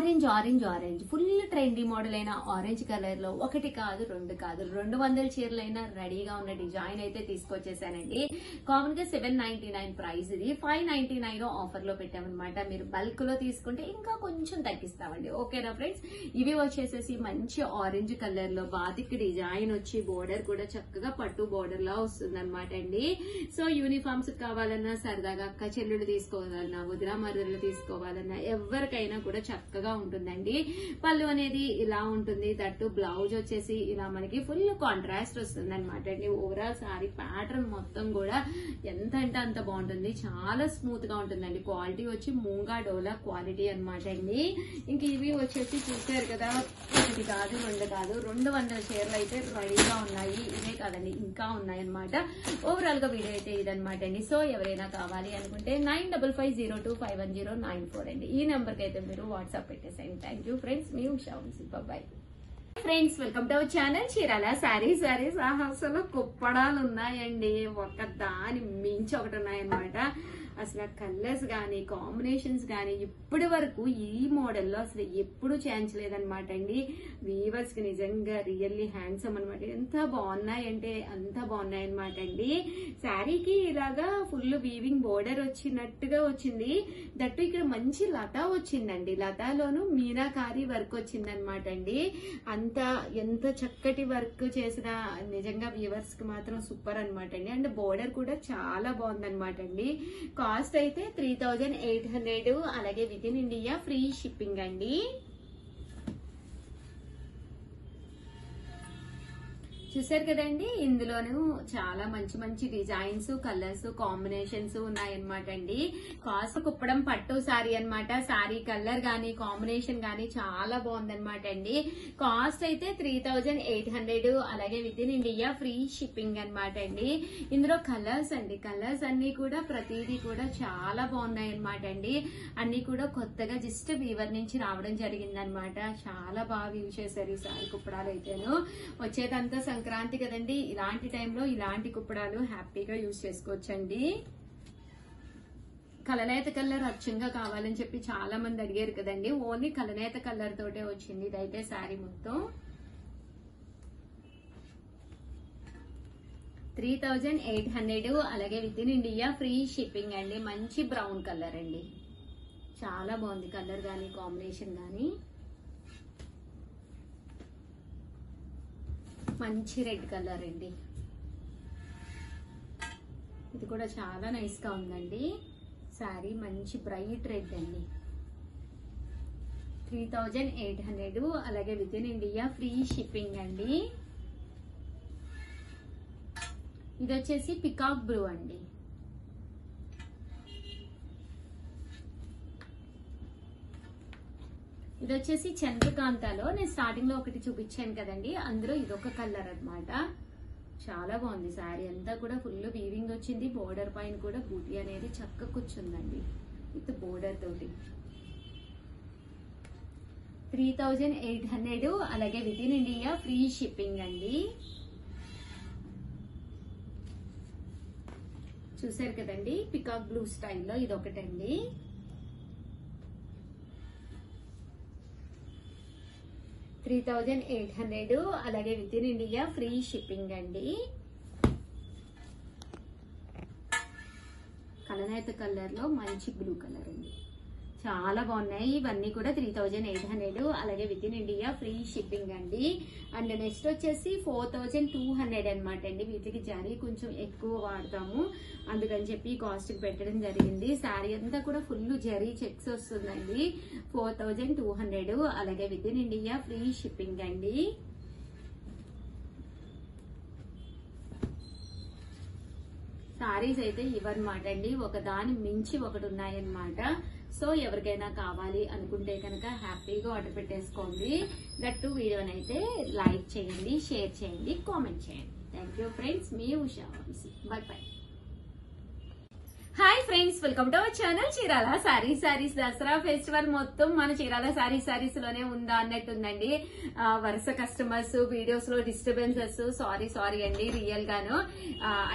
Orange orange orange full trendy model అయిన orange colour లో ఒకటి కాదు రెండు కాదు 200 చీరలైనా రెడీగా ఉన్న డిజైన్ అయితే తీసుకొచ్చేసానండి. కామన్ గా 799 ప్రైస్, ఇది 599 ఆఫర్ లో పెట్టామన్నమాట. మీరు బల్క్ లో తీసుకుంటే ఇంకా కొంచెం తగ్గిస్తామండి. ఓకేనా ఫ్రెండ్స్? ఇవి వచ్చేసేసి మంచి ఆరెంజ్ కలర్ లో బాతిక్ డిజైన్ వచ్చి బోర్డర్ కూడా చక్కగా పట్టు బోర్డర్ లా వస్తుంది అనమాట అండి. సో యూనిఫామ్స్ కావాలన్నా, సరదాగా అక్క చెల్లెళ్ళు తీసుకోవాలన్నా, వదిన మరుదులు తీసుకోవాలన్నా ఎవరికైనా కూడా చక్కగా ఉంటుందండి. పళ్ళు అనేది ఇలా ఉంటుంది, దట్టు బ్లౌజ్ వచ్చేసి ఇలా మనకి ఫుల్ కాంట్రాస్ట్ వస్తుంది అనమాట అండి. ఓవరాల్ సారీ ప్యాటర్న్ మొత్తం కూడా ఎంత అంటే అంత బాగుంటుంది, చాలా స్మూత్ గా ఉంటుందండి. క్వాలిటీ వచ్చి మూంగా డోలా క్వాలిటీ అనమాట అండి. ఇంక ఇవి వచ్చేసి చూసారు కదా, ఒకటి కాదు రెండు కాదు 200 చీరలు అయితే రెడీగా ఉన్నాయి. ఇవే కాదండి ఇంకా ఉన్నాయి అనమాట. ఓవరాల్ గా వీడియో అయితే ఇదనమాట అండి. సో ఎవరైనా కావాలి అనుకుంటే 9550251094 అండి. ఈ నెంబర్ కి అయితే మీరు వాట్సాప్ పెట్టేసేయండి. థ్యాంక్ యూ ఫ్రెండ్స్, మీ Usha Vamshi. Bye friends, welcome to our channel Chirala saris. అసలు కుప్పడాలు ఉన్నాయండి, ఒక దాని మించి ఒకటి ఉన్నాయన్నమాట. అసలు కలర్స్ గానీ కాంబినేషన్స్ గానీ ఇప్పటి వరకు ఈ మోడల్లో అసలు ఎప్పుడు చేయించలేదన్నమాట అండి. వీవర్స్ కి నిజంగా రియల్లీ హ్యాండ్సమ్ అనమాట. ఎంత బాగున్నాయంటే అంత బాగున్నాయి అనమాట అండి. శారీకి ఇలాగా ఫుల్ వీవింగ్ బోర్డర్ వచ్చినట్టుగా వచ్చింది. దట్టు ఇక్కడ మంచి లతా వచ్చిందండి. లతాలోను మీనాకారి వర్క్ వచ్చిందనమాట అండి. ఎంత చక్కటి వర్క్ చేసిన నిజంగా వీవర్స్ కి మాత్రం సూపర్ అనమాట అండి. అండ్ బోర్డర్ కూడా చాలా బాగుందనమాట అండి. కాస్ట్ అయితే 3800, అలాగే with in India free shipping అండి. చూసారు కదండి, ఇందులోనూ చాలా మంచి మంచి డిజైన్స్, కలర్స్, కాంబినేషన్స్ ఉన్నాయన్నమాట అండి. కాస్ట్ కుప్పడం పట్టు సారీ అనమాట. సారీ కలర్ గానీ కాంబినేషన్ గానీ చాలా బాగుందన్నమాట అండి. కాస్ట్ అయితే 3800, అలాగే with in India free shipping అనమాట అండి. ఇందులో కలర్స్ అండి, కలర్స్ అన్ని కూడా ప్రతిదీ కూడా చాలా బాగున్నాయి అనమాట అండి. అన్ని కూడా కొత్తగా జస్ట్ వీవర్ నుంచి రావడం జరిగిందనమాట. చాలా బాగా యూజ్ చేశారు ఈ సారీ కుప్పడాలు అయితేను. వచ్చేదంతా సంక్రాంతి కదండి, ఇలాంటి టైంలో ఇలాంటి కుప్పడాలు హ్యాపీగా యూజ్ చేసుకోవచ్చండి. కలనేత కలర్ అచ్చంగా కావాలని చెప్పి చాలా మంది అడిగారు కదండి. ఓన్లీ కలనేత కలర్ తోటే వచ్చింది ఇదైతే శారీ మొత్తం. 3800, అలాగే with in India free shipping అండి. మంచి బ్రౌన్ కలర్ అండి, చాలా బాగుంది కలర్ గానీ కాంబినేషన్ గానీ. మంచి రెడ్ కలర్ అండి, ఇది కూడా చాలా నైస్ గా ఉందండి. శారీ మంచి బ్రైట్ రెడ్ అండి. 3800, అలాగే with in India free shipping అండి. ఇది వచ్చేసి పికాక్ బ్లూ అండి. ఇది వచ్చేసి చంద్రకాంతలో నేను స్టార్టింగ్ లో ఒకటి చూపించాను కదండి, అందులో ఇదొక కలర్ అన్నమాట. చాలా బాగుంది శారీ అంతా కూడా ఫుల్ వీవింగ్ వచ్చింది. బోర్డర్ పైన కూడా బూటీ అనేది చక్కగా కూర్చుందండి విత్ బోర్డర్ తోటి. 3800, అలాగే with in India free shipping అండి. చూసారు కదండి, పికాక్ బ్లూ స్టైల్లో ఇదొకటండి. $3800, అలాగే with in India free shipping అండి. కలనేత కలర్ లో మంచి బ్లూ కలర్ అండి, చాలా బాగున్నాయి. ఇవన్నీ కూడా 3800, అలాగే with in India free shipping అండి. అండ్ నెక్స్ట్ వచ్చేసి 4200 అనమాట అండి. వీటికి జరీ కొంచెం ఎక్కువ వాడతాము, అందుకని చెప్పి కాస్ట్ పెట్టడం జరిగింది. శారీ అంతా కూడా ఫుల్ జరీ చెక్స్ వస్తుందండి. 4200, అలాగే with in India free shipping అండి. శారీస్ అయితే ఇవన్నమాట అండి, ఒక దాని మించి ఒకటి ఉన్నాయన్నమాట. సో ఎవరికైనా కావాలి అనుకుంటే కనుక హ్యాపీగా ఆర్డర్ పెట్టేసుకోండి. దట్టు వీడియోనైతే లైక్ చేయండి, షేర్ చేయండి, కామెంట్ చేయండి. థ్యాంక్ యూ ఫ్రెండ్స్, మీ Usha Vamshi. Bye bye. Hi friends, welcome to our channel Chirala saris. Dasara festival మొత్తం మన చీరాల సారీస్ లోనే ఉందా అన్నట్టుందండి. వరుస కస్టమర్స్, వీడియోస్ లో డిస్టర్బెన్సెస్, సారీ అండి. రియల్ గాను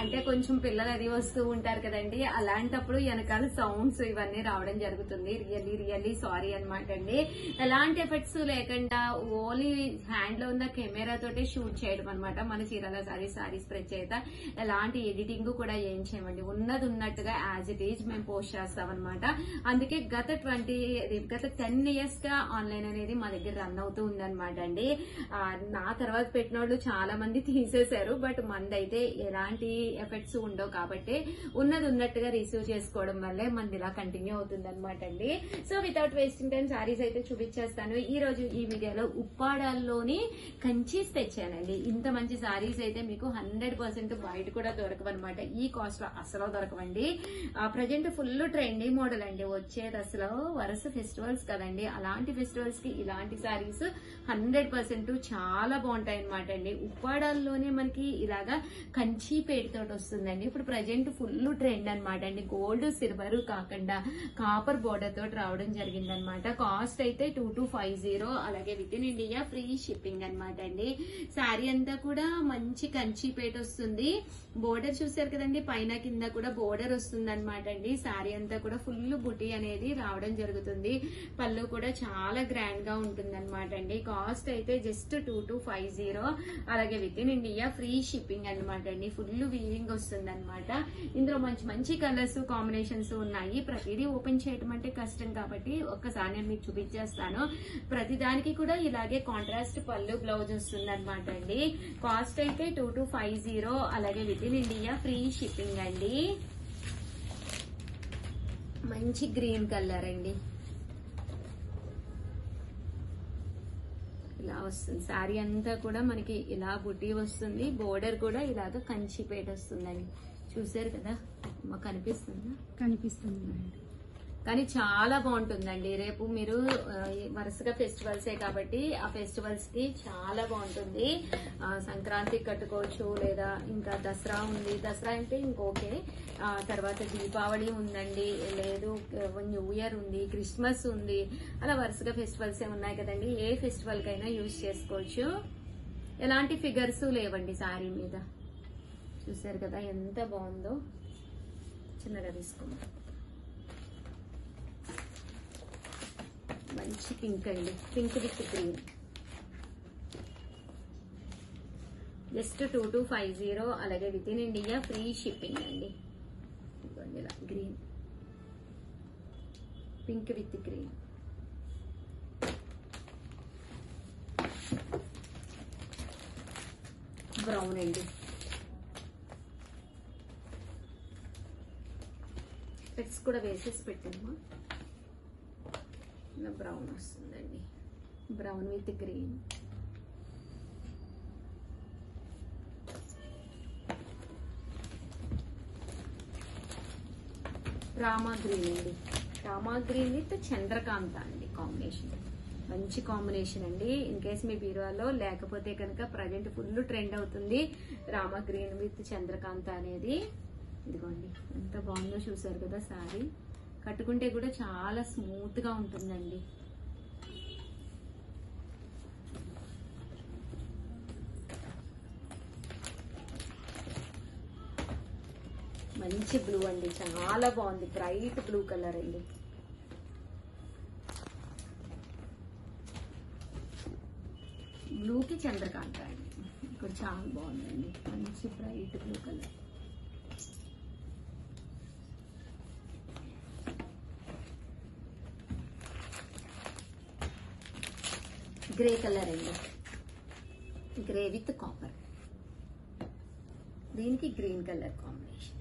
అంటే కొంచెం పిల్లలు అది వస్తూ ఉంటారు కదండి, అలాంటప్పుడు వెనకాల సౌండ్స్ ఇవన్నీ రావడం జరుగుతుంది. రియల్లీ సారీ అనమాట అండి. ఎలాంటి ఎఫెక్ట్స్ లేకుండా ఓన్లీ హ్యాండ్ లో ఉన్న కెమెరా తోటి షూట్ చేయడం అనమాట మన చీరాల సారీస్ ప్రత్యేకత. ఎలాంటి ఎడిటింగ్ కూడా ఏం చేయమండి, ఉన్నది ఉన్నట్టుగా యాజ్ ఇట్ ఈజ్ మేము పోస్ట్ చేస్తాం అనమాట. అందుకే గత 10 ఇయర్స్ గా ఆన్లైన్ అనేది మా దగ్గర రన్ అవుతూ ఉందన్నమాట అండి. నా తర్వాత పెట్టిన వాళ్ళు చాలా మంది తీసేశారు, బట్ మందైతే ఎలాంటి ఎఫెక్ట్స్ ఉండవు కాబట్టి ఉన్నది ఉన్నట్టుగా రిసీవ్ చేసుకోవడం వల్లే మనది ఇలా కంటిన్యూ అవుతుంది అనమాట అండి. So without wasting time saris అయితే చూపించేస్తాను. ఈ రోజు ఈ వీడియోలో ఉప్పాడాల్లోని కంచీస్ తెచ్చానండి. ఇంత మంచి సారీస్ అయితే మీకు 100% బయట కూడా దొరకవన్నమాట. ఈ కాస్ట్ లో అసలు దొరకవండి. ప్రజెంట్ ఫుల్ ట్రెండీ మోడల్ అండి. వచ్చేది అసలు వరుస ఫెస్టివల్స్ కదండి, అలాంటి ఫెస్టివల్స్ కి ఇలాంటి సారీస్ 100% చాలా బాగుంటాయి అనమాట అండి. ఉప్పాడాల్లోనే మనకి ఇలాగా కంచి పేరుతోటి వస్తుందండి. ఇప్పుడు ప్రజెంట్ ఫుల్ ట్రెండ్ అనమాట అండి. గోల్డ్ సిల్వర్ కాకుండా కాపర్ బోర్డర్ తోటి రావడం జరిగింది అనమాట. కాస్ట్ అయితే 2250, అలాగే with in India free shipping అనమాట అండి. శారీ అంతా కూడా మంచి కంచి పేట వస్తుంది. బోర్డర్ చూసారు కదండి, పైన కింద కూడా బోర్డర్ వస్తుంది అనమాట అండి. శారీ అంతా కూడా ఫుల్ బుటీ అనేది రావడం జరుగుతుంది. పళ్ళు కూడా చాలా గ్రాండ్ గా ఉంటుంది అనమాట అండి. కాస్ట్ అయితే జస్ట్ 2250, అలాగే with in India free shipping అనమాట అండి. ఫుల్ వీవింగ్ వస్తుంది అనమాట. ఇందులో మంచి కలర్స్ కాంబినేషన్స్ ఉన్నాయి. ప్రతిదీ ఓపెన్ చేయడం అంటే కష్టం కాబట్టి ఒక్కసారి నేను మీకు చూపించేస్తాను. ప్రతిదానికి కూడా ఇలాగే కాంట్రాస్ట్ పళ్ళు బ్లౌజ్ వస్తుంది అనమాట అండి. కాస్ట్ అయితే 2250, అలాగే with in India free shipping అండి. మంచి గ్రీన్ కలర్ అండి, ఇలా వస్తుంది. శారీ అంతా కూడా మనకి ఇలా బుటీ వస్తుంది. బోర్డర్ కూడా ఇలాగ కంచిపేట వస్తుందండి. చూసారు కదా, కనిపిస్తుందా? కనిపిస్తుంది. కానీ చాలా బాగుంటుందండి. రేపు మీరు వరుసగా ఫెస్టివల్సే కాబట్టి ఆ ఫెస్టివల్స్ కి చాలా బాగుంటుంది. సంక్రాంతికి కట్టుకోవచ్చు, లేదా ఇంకా దసరా ఉంది. దసరా అంటే ఇంకోకే. తర్వాత దీపావళి ఉందండి, లేదు న్యూ ఇయర్ ఉంది, క్రిస్మస్ ఉంది. అలా వరుసగా ఫెస్టివల్సే ఉన్నాయి కదండి. ఏ ఫెస్టివల్ కైనా యూజ్ చేసుకోవచ్చు. ఎలాంటి ఫిగర్స్ లేవండి శారీ మీద. చూసారు కదా ఎంత బాగుందో. చిన్నగా తీసుకుందాం. మంచి పింక్ అండి, పింక్ విత్ గ్రీన్. జస్ట్ 2250, అలాగే with in India free shipping అండి. ఇలా green, pink with green. Brown అండి. స్పెట్స్ కూడా వేసేసి పెట్టాము. బ్రౌన్ వస్తుందండి, brown with green. Rama green అండి, రామా గ్రీన్ విత్ చంద్రకాంత అండి కాంబినేషన్. మంచి కాంబినేషన్ అండి. ఇన్ కేస్ మీ బీరువాలో లేకపోతే కనుక ప్రజెంట్ ఫుల్ ట్రెండ్ అవుతుంది రామా గ్రీన్ విత్ చంద్రకాంత అనేది. ఇదిగోండి ఎంత బాగుందో చూసారు కదా. శారీ కట్టుకుంటే కూడా చాలా స్మూత్ గా ఉంటుందండి. మంచి బ్లూ అండి, చాలా బాగుంది. బ్రైట్ బ్లూ కలర్ అండి. బ్లూకి చంద్రకాంత అండి. ఇక్కడ చాలా బాగుందండి, మంచి bright blue colour. Grey colour అండి, గ్రే విత్ కాపర్. దీనికి గ్రీన్ కలర్ కాంబినేషన్.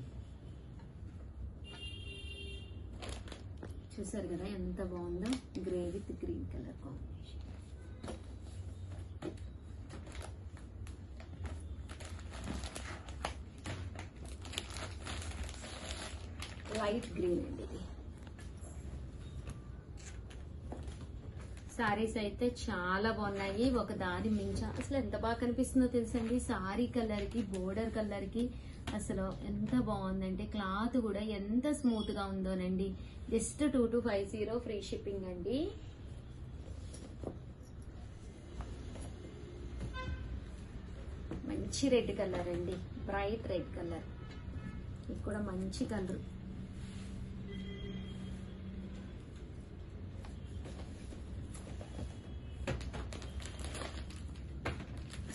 చూసారు కదా ఎంత బాగుందో, grey with green colour combination. Light green అండి ఇది. సారీస్ అయితే చాలా బాగున్నాయి. ఒక దాని మించ అసలు ఎంత బాగా కనిపిస్తుందో తెలుసండి. సారీ కలర్ కి, బోర్డర్ కలర్ కి అసలు ఎంత బాగుందంటే క్లాత్ కూడా ఎంత స్మూత్ గా ఉందోనండి. జస్ట్ 2250 ఫ్రీ షిప్పింగ్ అండి. మంచి రెడ్ కలర్ అండి, బ్రైట్ రెడ్ కలర్. ఇది కూడా మంచి కలర్.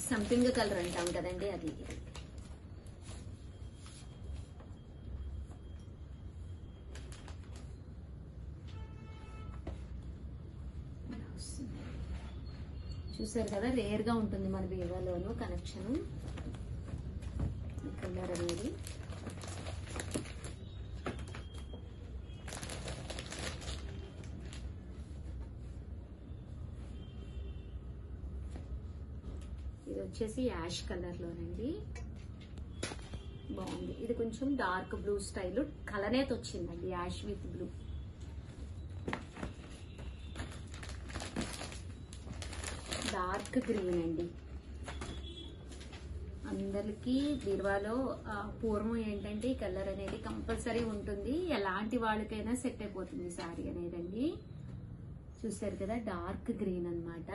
సంపింగ్ కలర్ అంటాం కదండి, అది. చూసారు కదా, రేర్ గా ఉంటుంది మన బీవాలోను కనెక్షన్ కలర్ అనేది. ఇది వచ్చేసి యాష్ కలర్ లోనండి, బాగుంది. ఇది కొంచెం డార్క్ బ్లూ స్టైల్ కలనేత వచ్చిందండి, ash with blue. Dark green అండి. అందరికి బీరువాలో పూర్వం ఏంటంటే ఈ కలర్ అనేది కంపల్సరీ ఉంటుంది, ఎలాంటి వాళ్ళకైనా సెట్ అయిపోతుంది శారీ అనేదండి. చూసారు కదా, డార్క్ గ్రీన్ అన్నమాట.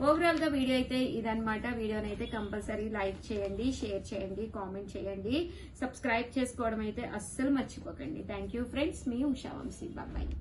ఓవరాల్ గా వీడియో అయితే ఇదన్నమాట. వీడియోని అయితే కంపల్సరీ లైక్ చేయండి, షేర్ చేయండి, కామెంట్ చేయండి, సబ్స్క్రైబ్ చేసుకోవడం అయితే అస్సలు మర్చిపోకండి. థ్యాంక్ యూ ఫ్రెండ్స్, మీ ఉషా వంశీ. బాయ్.